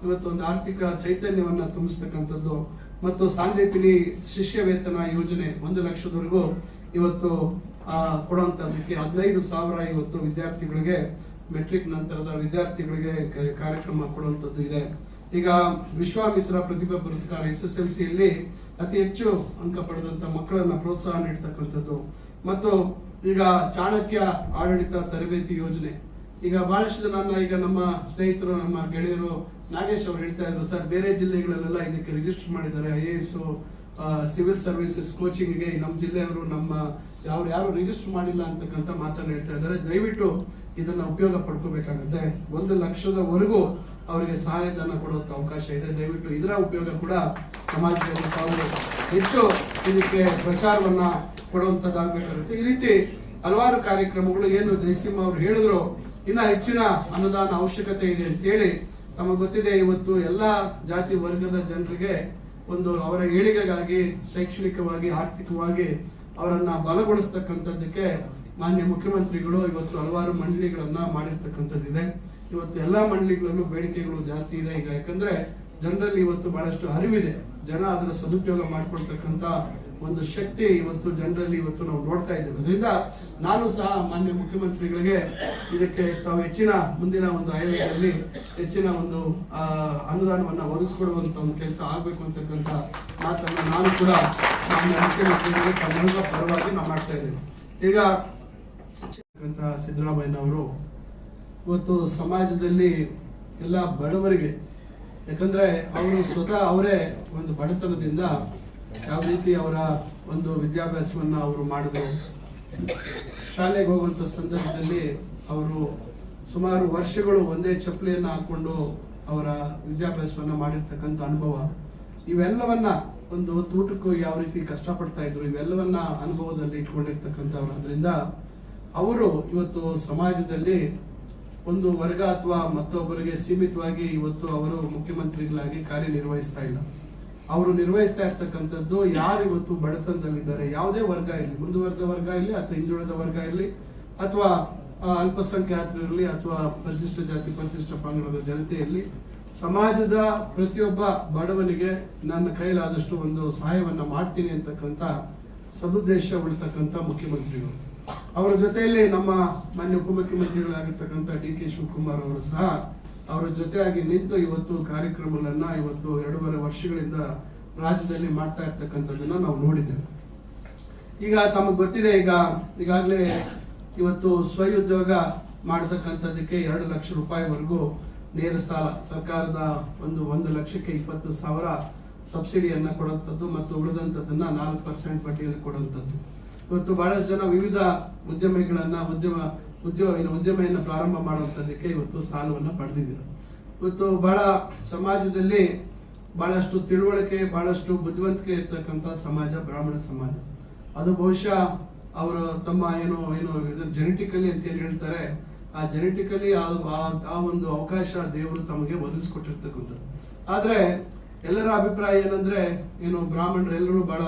ಇವತ್ತು ಒಂದು ಆರ್ಥಿಕ ಚೈತನ್ಯವನ್ನ ತುಂಬಿಸ್ತಕ್ಕಂಥದ್ದು ಮತ್ತು ಸಾಂದ್ರಪಿನಿ ಶಿಷ್ಯ ವೇತನ ಯೋಜನೆ 1 ಲಕ್ಷದವರೆಗೂ ಇವತ್ತು ಕೊಡುವಂತದಕ್ಕೆ 15,000 ಇವತ್ತು ವಿದ್ಯಾರ್ಥಿಗಳಿಗೆ, ಮೆಟ್ರಿಕ್ ನಂತರದ ವಿದ್ಯಾರ್ಥಿಗಳಿಗೆ ಕಾರ್ಯಕ್ರಮ ಕೊಡುವಂತದ್ದು ಇದೆ. ಈಗ ವಿಶ್ವಾಮಿತ್ರ ಪ್ರತಿಭಾ ಪುರಸ್ಕಾರ SSLCಯಲ್ಲಿ ಅತಿ ಹೆಚ್ಚು ಅಂಕ ಪಡೆದಂತ ಮಕ್ಕಳನ್ನ ಪ್ರೋತ್ಸಾಹ ನೀಡ್ತಕ್ಕಂಥದ್ದು ಮತ್ತು ಈಗ ಚಾಣಕ್ಯ ಆಡಳಿತ ತರಬೇತಿ ಯೋಜನೆ ಈಗ ಬಹಳಷ್ಟು ಜನ ಈಗ ನಮ್ಮ ಸ್ನೇಹಿತರು, ನಮ್ಮ ಗೆಳೆಯರು ನಾಗೇಶ್ ಅವರು ಹೇಳ್ತಾ ಇದ್ರು, ಸರ್ ಬೇರೆ ಜಿಲ್ಲೆಗಳಲ್ಲೆಲ್ಲ ಇದಕ್ಕೆ ರಿಜಿಸ್ಟರ್ ಮಾಡಿದ್ದಾರೆ, IAS, ಸಿವಿಲ್ ಸರ್ವಿಸಸ್ ಕೋಚಿಂಗ್ಗೆ ನಮ್ಮ ಜಿಲ್ಲೆಯವರು ನಮ್ಮ ಯಾರು ರಿಜಿಸ್ಟರ್ ಮಾಡಿಲ್ಲ ಅಂತಕ್ಕಂಥ ಮಾತನ್ನು ಹೇಳ್ತಾ ಇದ್ದಾರೆ. ದಯವಿಟ್ಟು ಇದನ್ನ ಉಪಯೋಗ ಪಡ್ಕೋಬೇಕಾಗುತ್ತೆ. 1 ಲಕ್ಷದವರೆಗೂ ಅವರಿಗೆ ಸಹಾಯಧನ ಕೊಡುವಂತ ಅವಕಾಶ ಇದೆ. ದಯವಿಟ್ಟು ಇದರ ಉಪಯೋಗ ಕೂಡ ಸಮಾಜದಲ್ಲಿ ತಾವು ಹೆಚ್ಚು ಇದಕ್ಕೆ ಪ್ರಚಾರವನ್ನ ಕೊಡುವಂತದ್ದಾಗಬೇಕಾಗುತ್ತೆ. ಈ ರೀತಿ ಹಲವಾರು ಕಾರ್ಯಕ್ರಮಗಳು ಏನು ಜಯಸಿಂಹ ಅವರು ಹೇಳಿದ್ರು, ಇನ್ನ ಹೆಚ್ಚಿನ ಅನುದಾನ ಅವಶ್ಯಕತೆ ಇದೆ ಅಂತ ಹೇಳಿ ನಮಗೆ ಗೊತ್ತಿದೆ. ಇವತ್ತು ಎಲ್ಲಾ ಜಾತಿ ವರ್ಗದ ಜನರಿಗೆ ಒಂದು ಅವರ ಏಳಿಗೆಗಾಗಿ ಶೈಕ್ಷಣಿಕವಾಗಿ, ಆರ್ಥಿಕವಾಗಿ ಅವರನ್ನ ಬಲಗೊಳಿಸ್ತಕ್ಕಂಥದ್ದಕ್ಕೆ ಮಾನ್ಯ ಮುಖ್ಯಮಂತ್ರಿಗಳು ಇವತ್ತು ಹಲವಾರು ಮಂಡಳಿಗಳನ್ನ ಮಾಡಿರ್ತಕ್ಕಂಥದ್ದಿದೆ. ಇವತ್ತು ಎಲ್ಲಾ ಮಂಡಳಿಗಳಲ್ಲೂ ಬೇಡಿಕೆಗಳು ಜಾಸ್ತಿ ಇದೆ ಈಗ, ಯಾಕಂದ್ರೆ ಜನರಲ್ಲಿ ಇವತ್ತು ಬಹಳಷ್ಟು ಅರಿವಿದೆ. ಜನ ಅದರ ಸದುಪಯೋಗ ಮಾಡ್ಕೊಳ್ತಕ್ಕಂಥ ಒಂದು ಶಕ್ತಿ ಇವತ್ತು ಜನರಲ್ಲಿ ಇವತ್ತು ನಾವು ನೋಡ್ತಾ ಇದ್ದೇವೆ. ಅದರಿಂದ ನಾನು ಸಹ ಮಾನ್ಯ ಮುಖ್ಯಮಂತ್ರಿಗಳಿಗೆ ಇದಕ್ಕೆ ತಾವು ಹೆಚ್ಚಿನ ಮುಂದಿನ ಒಂದು ಆಯೋಗದಲ್ಲಿ ಹೆಚ್ಚಿನ ಒಂದು ಅನುದಾನವನ್ನ ಒದಗಿಸಿಕೊಡುವಂತ ಒಂದು ಕೆಲಸ ಆಗ್ಬೇಕು ಅಂತಕ್ಕಂಥ ಮಾತನ್ನ ನಾನು ಕೂಡ ಮಾನ್ಯ ಮುಖ್ಯಮಂತ್ರಿಗಳಿಗೆ ತಮ್ಮೆಲ್ಲರ ಪರವಾಗಿ ನಾವು ಮಾಡ್ತಾ ಇದ್ದೇನೆ. ಈಗ ಸಿದ್ದರಾಮಯ್ಯನವರು ಇವತ್ತು ಸಮಾಜದಲ್ಲಿ ಎಲ್ಲ ಬಡವರಿಗೆ, ಯಾಕಂದ್ರೆ ಅವರು ಸ್ವತಃ ಅವರೇ ಒಂದು ಬಡತನದಿಂದ ಯಾವ ರೀತಿ ಅವರ ಒಂದು ವಿದ್ಯಾಭ್ಯಾಸವನ್ನ ಅವರು ಮಾಡಿದ್ರು, ಶಾಲೆಗೆ ಹೋಗುವಂತ ಸಂದರ್ಭದಲ್ಲಿ ಅವರು ಸುಮಾರು ವರ್ಷಗಳು ಒಂದೇ ಚಪ್ಪಲಿಯನ್ನ ಹಾಕೊಂಡು ಅವರ ವಿದ್ಯಾಭ್ಯಾಸವನ್ನ ಮಾಡಿರ್ತಕ್ಕಂಥ ಅನುಭವ, ಇವೆಲ್ಲವನ್ನ ಒಂದು ಊಟಕ್ಕೂ ಯಾವ ರೀತಿ ಕಷ್ಟಪಡ್ತಾ ಇದ್ರು, ಇವೆಲ್ಲವನ್ನ ಅನುಭವದಲ್ಲಿ ಇಟ್ಕೊಂಡಿರ್ತಕ್ಕಂಥವ್ರು. ಅದರಿಂದ ಅವರು ಇವತ್ತು ಸಮಾಜದಲ್ಲಿ ಒಂದು ವರ್ಗ ಅಥವಾ ಮತ್ತೊಬ್ಬರಿಗೆ ಸೀಮಿತವಾಗಿ ಇವತ್ತು ಅವರು ಮುಖ್ಯಮಂತ್ರಿಗಳಾಗಿ ಕಾರ್ಯನಿರ್ವಹಿಸ್ತಾ ಇಲ್ಲ. ಅವರು ನಿರ್ವಹಿಸ್ತಾ ಇರ್ತಕ್ಕಂಥದ್ದು ಯಾರು ಇವತ್ತು ಬಡತನದಲ್ಲಿದ್ದಾರೆ, ಯಾವುದೇ ವರ್ಗ ಇರಲಿ, ಮುಂದುವರೆದ ವರ್ಗ ಇರಲಿ ಅಥವಾ ಹಿಂದುಳಿದ ವರ್ಗ ಇರಲಿ ಅಥವಾ ಅಲ್ಪಸಂಖ್ಯಾತರು ಇರಲಿ ಅಥವಾ ಪರಿಶಿಷ್ಟ ಜಾತಿ ಪರಿಶಿಷ್ಟ ಪಂಗಡದ ಜನತೆ ಇರಲಿ, ಸಮಾಜದ ಪ್ರತಿಯೊಬ್ಬ ಬಡವನಿಗೆ ನನ್ನ ಕೈಲಾದಷ್ಟು ಒಂದು ಸಹಾಯವನ್ನ ಮಾಡ್ತೀನಿ ಅಂತಕ್ಕಂಥ ಸದುದ್ದೇಶ ಉಳಿತಕ್ಕಂಥ ಮುಖ್ಯಮಂತ್ರಿಗಳು. ಅವರ ಜೊತೆಯಲ್ಲಿ ನಮ್ಮ ಮಾನ್ಯ ಉಪಮುಖ್ಯಮಂತ್ರಿಗಳಾಗಿರ್ತಕ್ಕಂಥ DK ಶಿವಕುಮಾರ್ ಅವರು ಸಹ ಅವರ ಜೊತೆಯಾಗಿ ನಿಂತು ಇವತ್ತು ಕಾರ್ಯಕ್ರಮಗಳನ್ನ ಇವತ್ತು 2.5 ವರ್ಷಗಳಿಂದ ರಾಜ್ಯದಲ್ಲಿ ಮಾಡ್ತಾ ಇರ್ತಕ್ಕಂಥದ್ದನ್ನ ನಾವು ನೋಡಿದ್ದೇವೆ. ಈಗ ತಮಗೆ ಗೊತ್ತಿದೆ, ಈಗಾಗಲೇ ಇವತ್ತು ಸ್ವಉದ್ಯೋಗ ಮಾಡತಕ್ಕಂಥದ್ದಕ್ಕೆ 2 ಲಕ್ಷ ರೂಪಾಯಿವರೆಗೂ ನೇರ ಸಾಲ ಸರ್ಕಾರದ 1,20,20,000 ಸಬ್ಸಿಡಿಯನ್ನ ಕೊಡುವಂಥದ್ದು ಮತ್ತು ಉಳಿದಂಥದ್ದನ್ನ 4% ಬಡ್ಡಿಯಲ್ಲಿ ಕೊಡುವಂಥದ್ದು. ಇವತ್ತು ಬಹಳಷ್ಟು ಜನ ವಿವಿಧ ಉದ್ಯಮಿಗಳನ್ನ ಉದ್ಯಮೆಯನ್ನು ಪ್ರಾರಂಭ ಮಾಡುವಂತದ್ದಕ್ಕೆ ಇವತ್ತು ಸಾಲವನ್ನು ಪಡೆದಿದ್ರು. ಇವತ್ತು ಬಹಳ ಸಮಾಜದಲ್ಲಿ ಬಹಳಷ್ಟು ತಿಳುವಳಿಕೆ, ಬಹಳಷ್ಟು ಬುದ್ಧಿವಂತಿಕೆ ಇರ್ತಕ್ಕಂಥ ಸಮಾಜ ಬ್ರಾಹ್ಮಣ ಸಮಾಜ. ಅದು ಬಹುಶಃ ಅವರು ತಮ್ಮ ಏನು ಜೆನೆಟಿಕಲಿ ಅಂತ ಏನ್ ಹೇಳ್ತಾರೆ, ಆ ಜೆನೆಟಿಕಲಿ ಆ ಒಂದು ಅವಕಾಶ ದೇವರು ತಮಗೆ ಒದಗಿಸ್ಕೊಟ್ಟಿರ್ತಕ್ಕಂಥದ್ದು. ಆದ್ರೆ ಎಲ್ಲರ ಅಭಿಪ್ರಾಯ ಏನಂದ್ರೆ ಬ್ರಾಹ್ಮಣರು ಎಲ್ಲರೂ ಬಹಳ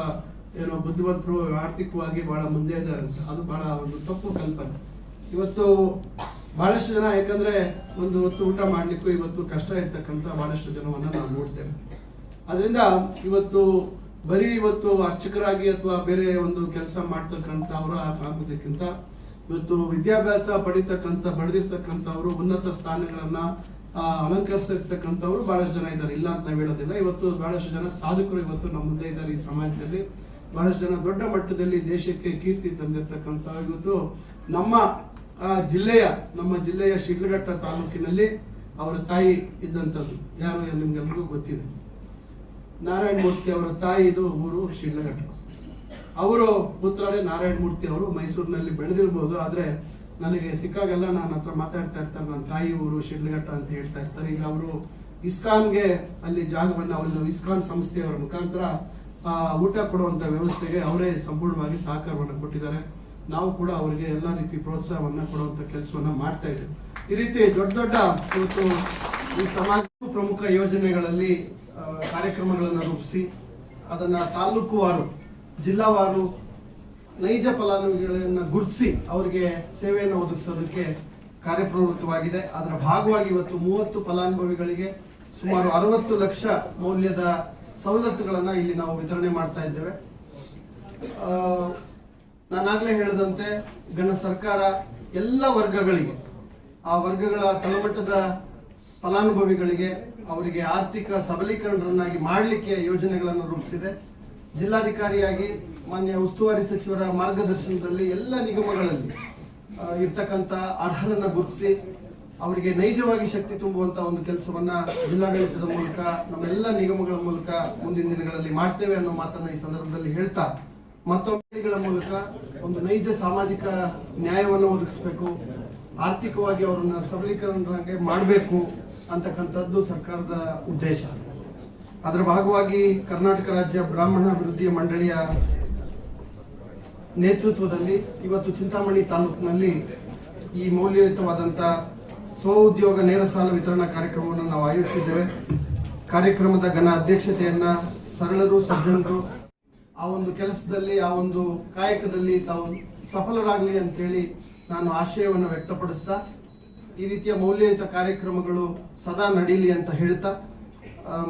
ಬುದ್ಧಿವಂತರು, ಆರ್ಥಿಕವಾಗಿ ಬಹಳ ಮುಂದೆ ಇದ್ದಾರೆ ಅಂತ. ಅದು ಬಹಳ ಒಂದು ತಪ್ಪು ಕಲ್ಪನೆ. ಇವತ್ತು ಬಹಳಷ್ಟು ಜನ, ಯಾಕಂದ್ರೆ ಒಂದು ಹೊತ್ತು ಊಟ ಮಾಡ್ಲಿಕ್ಕೂ ಇವತ್ತು ಕಷ್ಟ ಇರ್ತಕ್ಕಂಥ ಬಹಳಷ್ಟು ಜನವನ್ನ ನಾವು ನೋಡ್ತೇವೆ. ಅದರಿಂದ ಇವತ್ತು ಬರೀ ಅರ್ಚಕರಾಗಿ ಅಥವಾ ಬೇರೆ ಒಂದು ಕೆಲಸ ಮಾಡ್ತಕ್ಕಂಥವ್ರು ಆಗೋದಕ್ಕಿಂತ ಇವತ್ತು ವಿದ್ಯಾಭ್ಯಾಸ ಪಡೆದಿರ್ತಕ್ಕಂಥವ್ರು, ಉನ್ನತ ಸ್ಥಾನಗಳನ್ನ ಅಲಂಕರಿಸಿರ್ತಕ್ಕಂಥವ್ರು ಬಹಳಷ್ಟು ಜನ ಇದ್ದಾರೆ, ಇಲ್ಲ ಅಂತ ನಾವು ಹೇಳೋದಿಲ್ಲ. ಇವತ್ತು ಬಹಳಷ್ಟು ಜನ ಸಾಧಕರು ಇವತ್ತು ನಮ್ಮ ಮುಂದೆ ಇದ್ದಾರೆ ಈ ಸಮಾಜದಲ್ಲಿ. ಬಹಳಷ್ಟು ಜನ ದೊಡ್ಡ ಮಟ್ಟದಲ್ಲಿ ದೇಶಕ್ಕೆ ಕೀರ್ತಿ ತಂದಿರ್ತಕ್ಕಂಥ ಇವತ್ತು ನಮ್ಮ ಜಿಲ್ಲೆಯ ಶಿಡ್ಲಘಟ್ಟ ತಾಲೂಕಿನಲ್ಲಿ ಅವರ ತಾಯಿ ಇದ್ದಂಥದ್ದು ಯಾರು ನಿಮ್ಗೆಲ್ರಿಗೂ ಗೊತ್ತಿದೆ. ನಾರಾಯಣ ಮೂರ್ತಿ ಅವರ ತಾಯಿದು ಊರು ಶಿಡ್ಲಘಟ್ಟ. ಅವರು ಪುತ್ರರೇ ನಾರಾಯಣ ಮೂರ್ತಿ ಅವರು ಮೈಸೂರಿನಲ್ಲಿ ಬೆಳೆದಿರ್ಬೋದು, ಆದ್ರೆ ನನಗೆ ಸಿಕ್ಕಾಗೆಲ್ಲ ನನ್ನ ಹತ್ರ ಮಾತಾಡ್ತಾ ಇರ್ತಾರೆ, ನನ್ನ ತಾಯಿ ಊರು ಶಿಡ್ಲಘಟ್ಟ ಅಂತ ಹೇಳ್ತಾ ಇರ್ತಾರೆ. ಈಗ ಅವರು ಇಸ್ಕಾನ್ಗೆ ಅಲ್ಲಿ ಜಾಗವನ್ನ, ಒಂದು ಇಸ್ಕಾನ್ ಸಂಸ್ಥೆಯವರ ಮುಖಾಂತರ ಊಟ ಕೊಡುವಂತ ವ್ಯವಸ್ಥೆಗೆ ಅವರೇ ಸಂಪೂರ್ಣವಾಗಿ ಸಹಕಾರವನ್ನು ಕೊಟ್ಟಿದ್ದಾರೆ. ನಾವು ಕೂಡ ಅವರಿಗೆ ಎಲ್ಲಾ ರೀತಿ ಪ್ರೋತ್ಸಾಹವನ್ನ ಕೊಡುವಂತ ಕೆಲಸವನ್ನ ಮಾಡ್ತಾ ಇದ್ದೇವೆ. ಈ ರೀತಿ ದೊಡ್ಡ ಇವತ್ತು ಈ ಸಮಾಜ ಪ್ರಮುಖ ಯೋಜನೆಗಳಲ್ಲಿ ಕಾರ್ಯಕ್ರಮಗಳನ್ನು ರೂಪಿಸಿ ಅದನ್ನ ತಾಲೂಕುವಾರು, ಜಿಲ್ಲಾವಾರು ನೈಜ ಫಲಾನುಭವಿಗಳನ್ನ ಗುರುತಿಸಿ ಅವರಿಗೆ ಸೇವೆಯನ್ನು ಒದಗಿಸೋದಕ್ಕೆ ಕಾರ್ಯಪ್ರವೃತ್ತವಾಗಿದೆ. ಅದರ ಭಾಗವಾಗಿ ಇವತ್ತು 30 ಫಲಾನುಭವಿಗಳಿಗೆ ಸುಮಾರು 60 ಲಕ್ಷ ಮೌಲ್ಯದ ಸವಲತ್ತುಗಳನ್ನ ಇಲ್ಲಿ ನಾವು ವಿತರಣೆ ಮಾಡ್ತಾ ಇದ್ದೇವೆ. ನಾನಾಗ್ಲೇ ಹೇಳಿದಂತೆ ಘನ ಸರ್ಕಾರ ಎಲ್ಲ ವರ್ಗಗಳಿಗೆ, ಆ ವರ್ಗಗಳ ತಳಮಟ್ಟದ ಫಲಾನುಭವಿಗಳಿಗೆ ಅವರಿಗೆ ಆರ್ಥಿಕ ಸಬಲೀಕರಣರನ್ನಾಗಿ ಮಾಡಲಿಕ್ಕೆ ಯೋಜನೆಗಳನ್ನು ರೂಪಿಸಿದೆ. ಜಿಲ್ಲಾಧಿಕಾರಿಯಾಗಿ ಮಾನ್ಯ ಉಸ್ತುವಾರಿ ಸಚಿವರ ಮಾರ್ಗದರ್ಶನದಲ್ಲಿ ಎಲ್ಲ ನಿಗಮಗಳಲ್ಲಿ ಇರ್ತಕ್ಕಂಥ ಅರ್ಹರನ್ನ ಗುರುತಿಸಿ ಅವರಿಗೆ ನೈಜವಾಗಿ ಶಕ್ತಿ ತುಂಬುವಂತ ಒಂದು ಕೆಲಸವನ್ನ ಜಿಲ್ಲಾಡಳಿತದ ಮೂಲಕ ನಮ್ಮೆಲ್ಲ ನಿಗಮಗಳ ಮೂಲಕ ಮುಂದಿನ ದಿನಗಳಲ್ಲಿ ಮಾಡ್ತೇವೆ ಅನ್ನೋ ಮಾತನ್ನ ಈ ಸಂದರ್ಭದಲ್ಲಿ ಹೇಳ್ತಾ, ಮತ್ತೊಂದು ಮೂಲಕ ಒಂದು ನೈಜ ಸಾಮಾಜಿಕ ನ್ಯಾಯವನ್ನು ಒದಗಿಸಬೇಕು, ಆರ್ಥಿಕವಾಗಿ ಅವರನ್ನ ಸಬಲೀಕರಣಕ್ಕೆ ಮಾಡಬೇಕು ಅಂತಕ್ಕಂಥದ್ದು ಸರ್ಕಾರದ ಉದ್ದೇಶ. ಅದರ ಭಾಗವಾಗಿ ಕರ್ನಾಟಕ ರಾಜ್ಯ ಬ್ರಾಹ್ಮಣ ಅಭಿವೃದ್ಧಿ ಮಂಡಳಿಯ ನೇತೃತ್ವದಲ್ಲಿ ಇವತ್ತು ಚಿಂತಾಮಣಿ ತಾಲೂಕಿನಲ್ಲಿ ಈ ಮೌಲ್ಯಯುತವಾದಂಥ ಸ್ವಉದ್ಯೋಗ ನೇರ ಸಾಲ ವಿತರಣಾ ಕಾರ್ಯಕ್ರಮವನ್ನು ನಾವು ಆಯೋಜಿಸಿದ್ದೇವೆ. ಕಾರ್ಯಕ್ರಮದ ಘನ ಅಧ್ಯಕ್ಷತೆಯನ್ನ ಸರಳರು, ಸಜ್ಜನರು ಆ ಒಂದು ಕೆಲಸದಲ್ಲಿ, ಆ ಒಂದು ಕಾಯಕದಲ್ಲಿ ತಾವು ಸಫಲರಾಗಲಿ ಅಂತೇಳಿ ನಾನು ಆಶಯವನ್ನು ವ್ಯಕ್ತಪಡಿಸ್ತಾ, ಈ ರೀತಿಯ ಮೌಲ್ಯಯುತ ಕಾರ್ಯಕ್ರಮಗಳು ಸದಾ ನಡೀಲಿ ಅಂತ ಹೇಳ್ತಾ,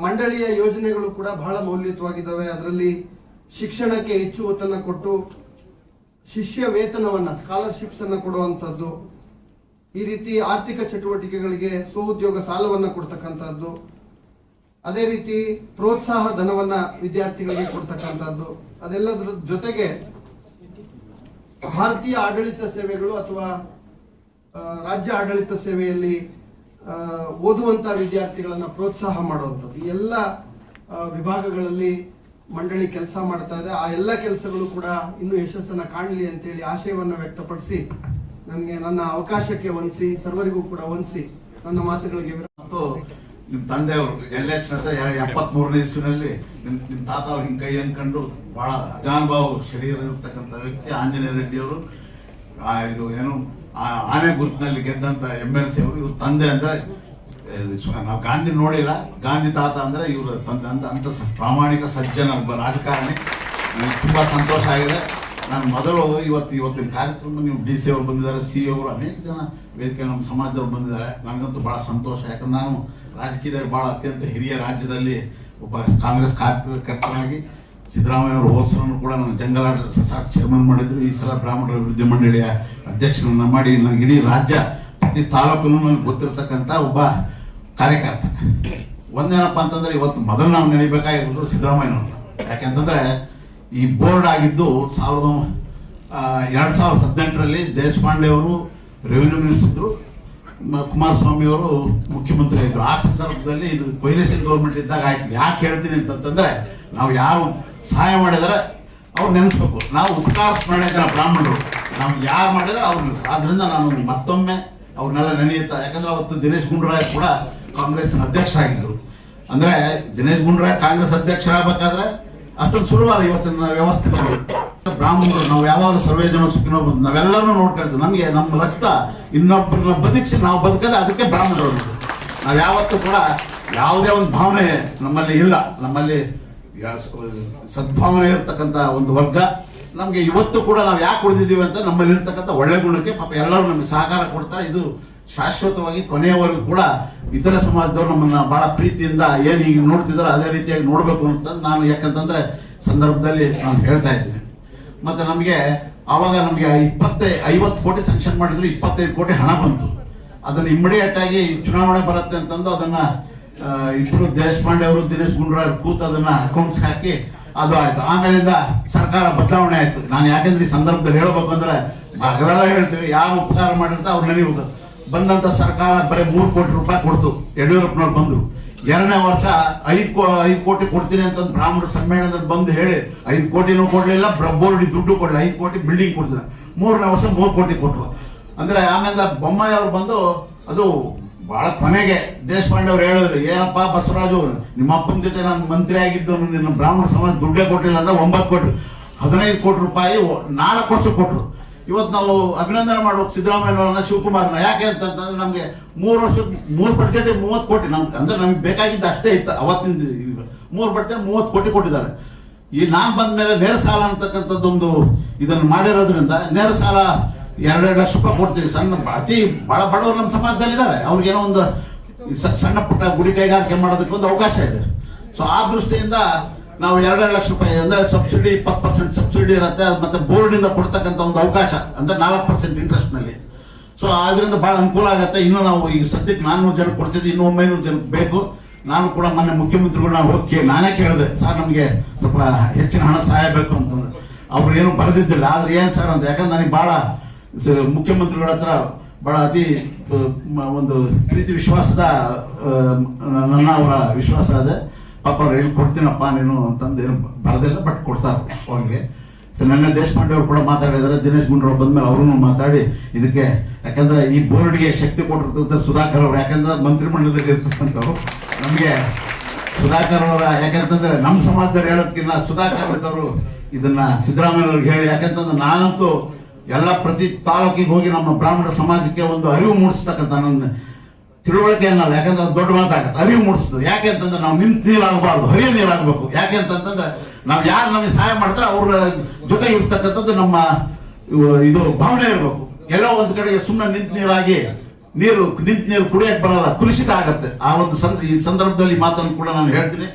ಮಂಡಳಿಯ ಯೋಜನೆಗಳು ಕೂಡ ಬಹಳ ಮೌಲ್ಯಯುತವಾಗಿದ್ದಾವೆ. ಅದರಲ್ಲಿ ಶಿಕ್ಷಣಕ್ಕೆ ಹೆಚ್ಚು ಒತ್ತನ್ನು ಕೊಟ್ಟು ಶಿಷ್ಯ ವೇತನವನ್ನ, ಸ್ಕಾಲರ್ಶಿಪ್ಸ್ ಅನ್ನ ಕೊಡುವಂಥದ್ದು, ಈ ರೀತಿ ಆರ್ಥಿಕ ಚಟುವಟಿಕೆಗಳಿಗೆ ಸ್ವಉದ್ಯೋಗ ಸಾಲವನ್ನ ಕೊಡ್ತಕ್ಕಂಥದ್ದು, ಅದೇ ರೀತಿ ಪ್ರೋತ್ಸಾಹ ಧನವನ್ನ ವಿದ್ಯಾರ್ಥಿಗಳಿಗೆ ಕೊಡ್ತಕ್ಕಂಥದ್ದು, ಅದೆಲ್ಲದರ ಜೊತೆಗೆ ಭಾರತೀಯ ಆಡಳಿತ ಸೇವೆಗಳು ಅಥವಾ ರಾಜ್ಯ ಆಡಳಿತ ಸೇವೆಯಲ್ಲಿ ಓದುವಂತ ವಿದ್ಯಾರ್ಥಿಗಳನ್ನ ಪ್ರೋತ್ಸಾಹ ಮಾಡುವಂಥದ್ದು, ಈ ಎಲ್ಲ ವಿಭಾಗಗಳಲ್ಲಿ ಮಂಡಳಿ ಕೆಲಸ ಮಾಡ್ತಾ ಇದೆ. ಆ ಎಲ್ಲ ಕೆಲಸಗಳು ಕೂಡ ಇನ್ನೂ ಯಶಸ್ಸನ್ನ ಕಾಣಲಿ ಅಂತೇಳಿ ಆಶಯವನ್ನ ವ್ಯಕ್ತಪಡಿಸಿ, ನನಗೆ ನನ್ನ ಅವಕಾಶಕ್ಕೆ ವಂದಿಸಿ, ಸರ್ವರಿಗೂ ಕೂಡ ವಂದಿಸಿ ನನ್ನ ಮಾತುಗಳಿಗೆ ಮತ್ತು ನಿಮ್ಮ ತಂದೆಯವರು LH 73ನೇ ಇಸ್ವಿನಲ್ಲಿ ನಿಮ್ಮ ತಾತ ಅವ್ರ ಹಿಂಗೆ ಕೈ ಅನ್ಕೊಂಡು ಬಹಳ ಅಜಾನುಭಾವ ಶರೀರ ಇರ್ತಕ್ಕಂಥ ವ್ಯಕ್ತಿ ಆಂಜನೇಯ ರೆಡ್ಡಿ ಅವರು, ಇದು ಏನು ಆನೆ ಗುರುತಿನಲ್ಲಿ ಗೆದ್ದಂತ MLC ಅವರು. ಇವ್ರ ತಂದೆ ಅಂದ್ರೆ ನಾವು ಗಾಂಧಿ ನೋಡಿಲ್ಲ, ಗಾಂಧಿ ತಾತ ಅಂದ್ರೆ ಇವ್ರ ತಂದೆ ಅಂತ ಪ್ರಾಮಾಣಿಕ ಸಜ್ಜನ ಒಬ್ಬ ರಾಜಕಾರಣಿ. ನನಗೆ ತುಂಬಾ ಸಂತೋಷ ಆಗಿದೆ. ನಾನು ಮೊದಲು ಇವತ್ತಿನ ಕಾರ್ಯಕ್ರಮ ನೀವು DC ಅವರು ಬಂದಿದ್ದಾರೆ, CE ಅವರು, ಅನೇಕ ಜನ ವೇದಿಕೆ ನಮ್ಮ ಸಮಾಜದವ್ರು ಬಂದಿದ್ದಾರೆ. ನನಗಂತೂ ಬಹಳ ಸಂತೋಷ. ಯಾಕಂದ್ರೆ ನಾನು ರಾಜಕೀಯದಲ್ಲಿ ಬಹಳ ಅತ್ಯಂತ ಹಿರಿಯ ರಾಜ್ಯದಲ್ಲಿ ಒಬ್ಬ ಕಾಂಗ್ರೆಸ್ ಕಾರ್ಯಕರ್ತನಾಗಿ ಸಿದ್ದರಾಮಯ್ಯ ಅವರು ಹೋಸರನ್ನು ಕೂಡ ನಾನು ಜಂಗಲಾಟ ಸಸಾಟ್ ಚೇರ್ಮನ್ ಮಾಡಿದ್ರು. ಈ ಸಲ ಬ್ರಾಹ್ಮಣರ ಅಭಿವೃದ್ಧಿ ಮಂಡಳಿಯ ಅಧ್ಯಕ್ಷರನ್ನ ಮಾಡಿ ನನಗೆ ಇಡೀ ರಾಜ್ಯ ಪ್ರತಿ ತಾಲೂಕನ್ನು ನನಗೆ ಗೊತ್ತಿರತಕ್ಕಂಥ ಒಬ್ಬ ಕಾರ್ಯಕರ್ತ. ಒಂದೇನಪ್ಪ ಅಂತಂದ್ರೆ ಇವತ್ತು ಮೊದಲು ನಾವು ನೆನಬೇಕಾಗಿರೋದು ಸಿದ್ದರಾಮಯ್ಯನವರು. ಯಾಕೆಂತಂದ್ರೆ ಈ ಬೋರ್ಡ್ ಆಗಿದ್ದು 2018ರಲ್ಲಿ ದೇಶಪಾಂಡೆ ಅವರು ರೆವಿನ್ಯೂ ಮಿನಿಸ್ಟರ್ ಇದ್ರು, ಕುಮಾರಸ್ವಾಮಿ ಅವರು ಮುಖ್ಯಮಂತ್ರಿ ಇದ್ರು. ಆ ಸಂದರ್ಭದಲ್ಲಿ ಇದು ಕೊಯ್ಲೇಷನ್ ಗೌರ್ಮೆಂಟ್ ಇದ್ದಾಗ ಆಯ್ತು. ಯಾಕೆ ಹೇಳ್ತೀನಿ ಅಂತಂದ್ರೆ, ನಾವು ಯಾರು ಸಹಾಯ ಮಾಡಿದರೆ ಅವ್ರು ನೆನೆಸ್ಬೇಕು. ನಾವು ಉಪಕಾರ ಸ್ಮರಣೆ ಜನ ಬ್ರಾಹ್ಮಣರು, ನಾವು ಯಾರು ಮಾಡಿದ್ರೆ ಅವ್ರು. ಆದ್ರಿಂದ ನಾನು ಮತ್ತೊಮ್ಮೆ ಅವ್ರನ್ನೆಲ್ಲ ನೆನೆಯುತ್ತಾ, ಯಾಕಂದ್ರೆ ಅವತ್ತು ದಿನೇಶ್ ಗುಂಡೂರಾವ್ ಕೂಡ ಕಾಂಗ್ರೆಸ್ನ ಅಧ್ಯಕ್ಷರಾಗಿದ್ರು. ಅಂದ್ರೆ ದಿನೇಶ್ ಗುಂಡೂರಾವ್ ಕಾಂಗ್ರೆಸ್ ಅಧ್ಯಕ್ಷರಾಗಬೇಕಾದ್ರೆ ಅಷ್ಟೊಂದು ಸುಲಭಲ್ಲ ಇವತ್ತಿನ ವ್ಯವಸ್ಥೆ. ಬ್ರಾಹ್ಮಣರು ನಾವು ಯಾವಾಗಲೂ ಸರ್ವೇ ಜನ ಸುಖಿನೋ ಬಂದು ನಾವೆಲ್ಲರೂ ನೋಡ್ಕೊಳ್ತೀವಿ. ನಮಗೆ ನಮ್ಮ ರಕ್ತ ಇನ್ನೊಬ್ಬರನ್ನ ಬದುಕಿಸಿ ನಾವು ಬದುಕದೆ ಅದಕ್ಕೆ ಬ್ರಾಹ್ಮಣರು. ನಾವು ಯಾವತ್ತೂ ಕೂಡ ಯಾವುದೇ ಒಂದು ಭಾವನೆ ನಮ್ಮಲ್ಲಿ ಇಲ್ಲ. ನಮ್ಮಲ್ಲಿ ಸದ್ಭಾವನೆ ಇರ್ತಕ್ಕಂಥ ಒಂದು ವರ್ಗ ನಮಗೆ ಇವತ್ತು ಕೂಡ ನಾವು ಯಾಕೆ ಉಳಿದಿದ್ದೀವಿ ಅಂತ ನಮ್ಮಲ್ಲಿ ಇರ್ತಕ್ಕಂಥ ಒಳ್ಳೆ ಗುಣಕ್ಕೆ ಪಾಪ ಎಲ್ಲರೂ ನಮಗೆ ಸಹಕಾರ ಕೊಡ್ತಾರೆ. ಇದು ಶಾಶ್ವತವಾಗಿ ಕೊನೆಯವರೆಗೂ ಕೂಡ ಇತರ ಸಮಾಜದವರು ನಮ್ಮನ್ನ ಬಹಳ ಪ್ರೀತಿಯಿಂದ ಏನು ಈಗ ನೋಡ್ತಿದಾರೋ ಅದೇ ರೀತಿಯಾಗಿ ನೋಡ್ಬೇಕು ಅಂತ ನಾನು ಯಾಕಂತಂದ್ರೆ ಸಂದರ್ಭದಲ್ಲಿ ನಾನು ಹೇಳ್ತಾ ಇದ್ದೀನಿ. ಮತ್ತೆ ನಮಗೆ ಆವಾಗ ನಮಗೆ 50 ಕೋಟಿ ಸ್ಯಾಂಕ್ಷನ್ ಮಾಡಿದ್ರು, 25 ಕೋಟಿ ಹಣ ಬಂತು. ಅದನ್ನ ಇಮಿಡಿಯೇಟ್ ಆಗಿ ಚುನಾವಣೆ ಬರುತ್ತೆ ಅಂತಂದು ಅದನ್ನ ಇಬ್ರು ದೇಶಪಾಂಡೆ ಅವರು ದಿನೇಶ್ ಗುಂಡೂರಾವ್ ಕೂತು ಅದನ್ನ ಅಕೌಂಟ್ಸ್ ಹಾಕಿ ಅದು ಆಯ್ತು. ಆಮೇಲಿಂದ ಸರ್ಕಾರ ಬದಲಾವಣೆ ಆಯ್ತು. ನಾನು ಯಾಕೆಂದ್ರೆ ಈ ಸಂದರ್ಭದಲ್ಲಿ ಹೇಳ್ಬೇಕು ಅಂದ್ರೆ ಮಗಳೆಲ್ಲ ಹೇಳ್ತೀವಿ, ಯಾರು ಉಪಕಾರ ಮಾಡಿರ್ತ ಅವ್ರು ನೆನೀಬೇಕು. ಬಂದಂತ ಸರ್ಕಾರ ಬರೀ 3 ಕೋಟಿ ರೂಪಾಯಿ ಕೊಡ್ತು. ಯಡಿಯೂರಪ್ಪನವ್ರು ಬಂದ್ರು. 2ನೇ ವರ್ಷ 5 ಕೋಟಿ ಕೊಡ್ತೀನಿ ಅಂತ ಬ್ರಾಹ್ಮಣ ಸಮ್ಮೇಳನದಲ್ಲಿ ಬಂದು ಹೇಳಿ 5 ಕೋಟಿನೂ ಕೊಡ್ಲಿಲ್ಲ, ಬೋರ್ಡ್ ದುಡ್ಡು ಕೊಡಲಿಲ್ಲ. 5 ಕೋಟಿ ಬಿಲ್ಡಿಂಗ್ ಕೊಡ್ತಾರೆ. 3ನೇ ವರ್ಷ 3 ಕೋಟಿ ಕೊಟ್ರು. ಅಂದ್ರೆ ಆಮೇಲೆ ಬೊಮ್ಮಾಯಿ ಅವ್ರು ಬಂದು ಅದು ಬಹಳ ಕೊನೆಗೆ ದೇಶಪಾಂಡೆ ಅವ್ರು ಹೇಳಿದ್ರು, ಏನಪ್ಪಾ ಬಸವರಾಜು, ನಿಮ್ಮ ಅಪ್ಪನ ಜೊತೆ ನಾನು ಮಂತ್ರಿ ಆಗಿದ್ದು ನಿನ್ನ ಬ್ರಾಹ್ಮಣ ಸಮಾಜ ದುಡ್ಡೇ ಕೊಟ್ಟಿಲ್ಲ ಅಂತ 9 ಕೋಟಿ 15 ಕೋಟಿ ರೂಪಾಯಿ 4 ವರ್ಷ ಕೊಟ್ರು. ಇವತ್ತು ನಾವು ಅಭಿನಂದನೆ ಮಾಡ್ಬೇಕು ಸಿದ್ದರಾಮಯ್ಯನವ್ರನ್ನ, ಶಿವಕುಮಾರ್ನ. ಯಾಕೆ ಅಂತಂದ್ರೆ ನಮ್ಗೆ 3 ವರ್ಷದ 3 ಬಡ್ಜೆಟ್ 30 ಕೋಟಿ ನಮ್ಗೆ ಅಂದ್ರೆ ನಮ್ಗೆ ಬೇಕಾಗಿದ್ದು ಅಷ್ಟೇ ಇತ್ತು ಅವತ್ತಿನ. 3 ಬಡ್ಜೆಟ್ 30 ಕೋಟಿ ಕೊಟ್ಟಿದ್ದಾರೆ. ಈ ನಾನು ಬಂದ ಮೇಲೆ ನೇರ ಸಾಲ ಅಂತಕ್ಕಂಥದ್ದೊಂದು ಇದನ್ನು ಮಾಡಿರೋದ್ರಿಂದ ನೇರ ಸಾಲ 2 ಲಕ್ಷ ರೂಪಾಯಿ ಕೊಡ್ತೀವಿ. ಅತಿ ಬಹಳ ಬಡವರು ನಮ್ಮ ಸಮಾಜದಲ್ಲಿ ಇದ್ದಾರೆ. ಅವ್ರಿಗೇನೋ ಒಂದು ಸಣ್ಣ ಪುಟ್ಟ ಗುಡಿ ಕೈಗಾರಿಕೆ ಮಾಡೋದಕ್ಕೆ ಒಂದು ಅವಕಾಶ ಇದೆ. ಸೊ ಆ ದೃಷ್ಟಿಯಿಂದ ನಾವು 2 ಲಕ್ಷ ರೂಪಾಯಿ ಅಂದ್ರೆ ಸಬ್ಸಿಡಿ 20% ಸಬ್ಸಿಡಿ ಇರುತ್ತೆ. ಮತ್ತೆ ಬೋರ್ಡ್ ಇಂದ ಕೊಡ್ತಕ್ಕಂಥ ಒಂದು ಅವಕಾಶ ಅಂದ್ರೆ 4% ಇಂಟ್ರೆಸ್ಟ್ ನಲ್ಲಿ. ಸೊ ಆದ್ರಿಂದ ಬಹಳ ಅನುಕೂಲ ಆಗುತ್ತೆ. ಇನ್ನು ನಾವು ಈಗ ಸದ್ಯಕ್ಕೆ 400 ಜನಕ್ಕೆ ಕೊಡ್ತಿದ್ವಿ, ಇನ್ನು 900 ಜನಕ್ಕೆ ಬೇಕು. ನಾನು ಕೂಡ ಮೊನ್ನೆ ಮುಖ್ಯಮಂತ್ರಿಗಳನ್ನ ಹೋಗಿ ನಾನೇ ಕೇಳಿದೆ, ಸರ್ ನಮಗೆ ಸ್ವಲ್ಪ ಹೆಚ್ಚಿನ ಹಣ ಸಹಾಯ ಬೇಕು ಅಂತಂದ್ರೆ. ಅವ್ರು ಏನು ಬರೆದಿದ್ದಿಲ್ಲ. ಆದ್ರೆ ಏನ್ ಸರ್ ಅಂತ, ಯಾಕಂದ್ರೆ ನನಗೆ ಬಹಳ ಮುಖ್ಯಮಂತ್ರಿಗಳ ಹತ್ರ ಬಹಳ ಅತಿ ಒಂದು ಪ್ರೀತಿ ವಿಶ್ವಾಸದ ನನ್ನ ಅವರ ವಿಶ್ವಾಸ ಅದೇ. ಪಾಪ ಅವ್ರು ಹೇಳಿ ಕೊಡ್ತೀನಪ್ಪ ನೀನು ಅಂತಂದು ಏನು ಬರೋದಿಲ್ಲ, ಬಟ್ ಕೊಡ್ತಾರೆ ಅವ್ರಿಗೆ. ಸೊ ನನ್ನ ದೇಶಪಾಂಡೆ ಅವರು ಕೂಡ ಮಾತಾಡಿದ್ದಾರೆ, ದಿನೇಶ್ ಗುಂಡೂರಾವ್ ಬಂದ್ಮೇಲೆ ಅವರು ಮಾತಾಡಿ ಇದಕ್ಕೆ, ಯಾಕಂದ್ರೆ ಈ ಬೋರ್ಡ್ಗೆ ಶಕ್ತಿ ಕೊಟ್ಟಿರ್ತಂಥ ಸುಧಾಕರ್ ಅವರು, ಯಾಕಂದ್ರೆ ಮಂತ್ರಿಮಂಡಲದಲ್ಲಿ ಇರ್ತಕ್ಕಂಥವ್ರು. ನಮಗೆ ಸುಧಾಕರ್ ಅವರ, ಯಾಕಂತಂದ್ರೆ ನಮ್ಮ ಸಮಾಜದಲ್ಲಿ ಹೇಳೋದಕ್ಕಿಂತ ಸುಧಾಕರ್ ಅವರು ಇದನ್ನ ಸಿದ್ದರಾಮಯ್ಯವ್ರಿಗೆ ಹೇಳಿ, ಯಾಕಂತಂದ್ರೆ ನಾನಂತೂ ಎಲ್ಲ ಪ್ರತಿ ತಾಲೂಕಿಗೆ ಹೋಗಿ ನಮ್ಮ ಬ್ರಾಹ್ಮಣ ಸಮಾಜಕ್ಕೆ ಒಂದು ಅರಿವು ಮೂಡಿಸ್ತಕ್ಕಂಥ, ನನ್ನ ತಿಳುವಳಿಕೆ ಅನ್ನಲ್ಲ, ಯಾಕಂದ್ರೆ ದೊಡ್ಡ ಮಾತಾಗತ್ತೆ, ಅರಿವು ಮೂಡಿಸ್ತದೆ. ಯಾಕೆ ಅಂತಂದ್ರೆ ನಾವು ನಿಂತ ನೀರಾಗಬಾರ್ದು, ಹರಿಯ ನೀರಾಗಬೇಕು. ಯಾಕೆ ಅಂತಂತಂದ್ರೆ ನಾವು ಯಾರು ನಮಗೆ ಸಹಾಯ ಮಾಡ್ತಾರೆ ಅವ್ರ ಜೊತೆ ಇರ್ತಕ್ಕಂಥದ್ದು ನಮ್ಮ ಇದು ಭಾವನೆ ಇರಬೇಕು. ಎಲ್ಲೋ ಒಂದು ಕಡೆಗೆ ಸುಮ್ಮನೆ ನಿಂತ ನೀರು ಕುಡಿಯಕ್ಕೆ ಬರಲ್ಲ, ಕುಲುಷಿತ ಆಗತ್ತೆ. ಆ ಒಂದು ಈ ಸಂದರ್ಭದಲ್ಲಿ ಮಾತನ್ನು ಕೂಡ ನಾನು ಹೇಳ್ತೀನಿ.